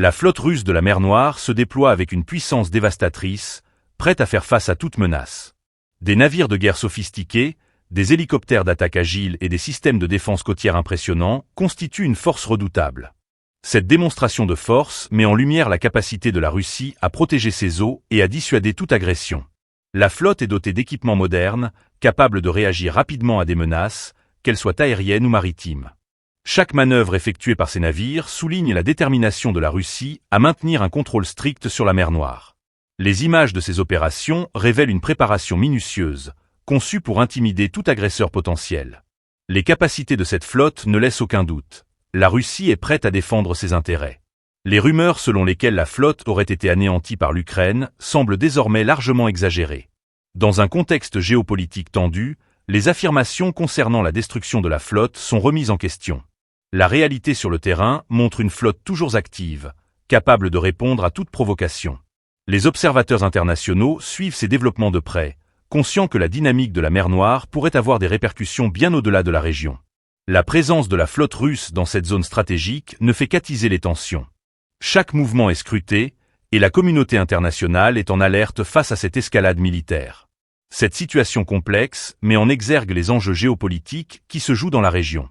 La flotte russe de la mer Noire se déploie avec une puissance dévastatrice, prête à faire face à toute menace. Des navires de guerre sophistiqués, des hélicoptères d'attaque agiles et des systèmes de défense côtière impressionnants constituent une force redoutable. Cette démonstration de force met en lumière la capacité de la Russie à protéger ses eaux et à dissuader toute agression. La flotte est dotée d'équipements modernes, capables de réagir rapidement à des menaces, qu'elles soient aériennes ou maritimes. Chaque manœuvre effectuée par ces navires souligne la détermination de la Russie à maintenir un contrôle strict sur la mer Noire. Les images de ces opérations révèlent une préparation minutieuse, conçue pour intimider tout agresseur potentiel. Les capacités de cette flotte ne laissent aucun doute. La Russie est prête à défendre ses intérêts. Les rumeurs selon lesquelles la flotte aurait été anéantie par l'Ukraine semblent désormais largement exagérées. Dans un contexte géopolitique tendu, les affirmations concernant la destruction de la flotte sont remises en question. La réalité sur le terrain montre une flotte toujours active, capable de répondre à toute provocation. Les observateurs internationaux suivent ces développements de près, conscients que la dynamique de la mer Noire pourrait avoir des répercussions bien au-delà de la région. La présence de la flotte russe dans cette zone stratégique ne fait qu'attiser les tensions. Chaque mouvement est scruté, et la communauté internationale est en alerte face à cette escalade militaire. Cette situation complexe met en exergue les enjeux géopolitiques qui se jouent dans la région.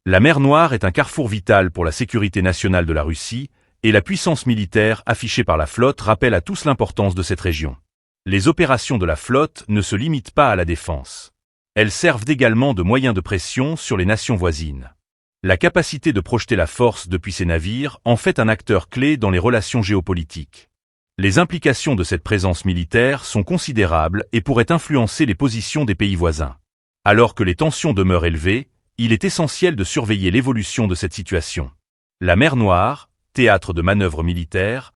La mer Noire est un carrefour vital pour la sécurité nationale de la Russie, et la puissance militaire affichée par la flotte rappelle à tous l'importance de cette région. Les opérations de la flotte ne se limitent pas à la défense. Elles servent également de moyen de pression sur les nations voisines. La capacité de projeter la force depuis ces navires en fait un acteur clé dans les relations géopolitiques. Les implications de cette présence militaire sont considérables et pourraient influencer les positions des pays voisins. Alors que les tensions demeurent élevées, il est essentiel de surveiller l'évolution de cette situation. La mer Noire, théâtre de manœuvres militaires,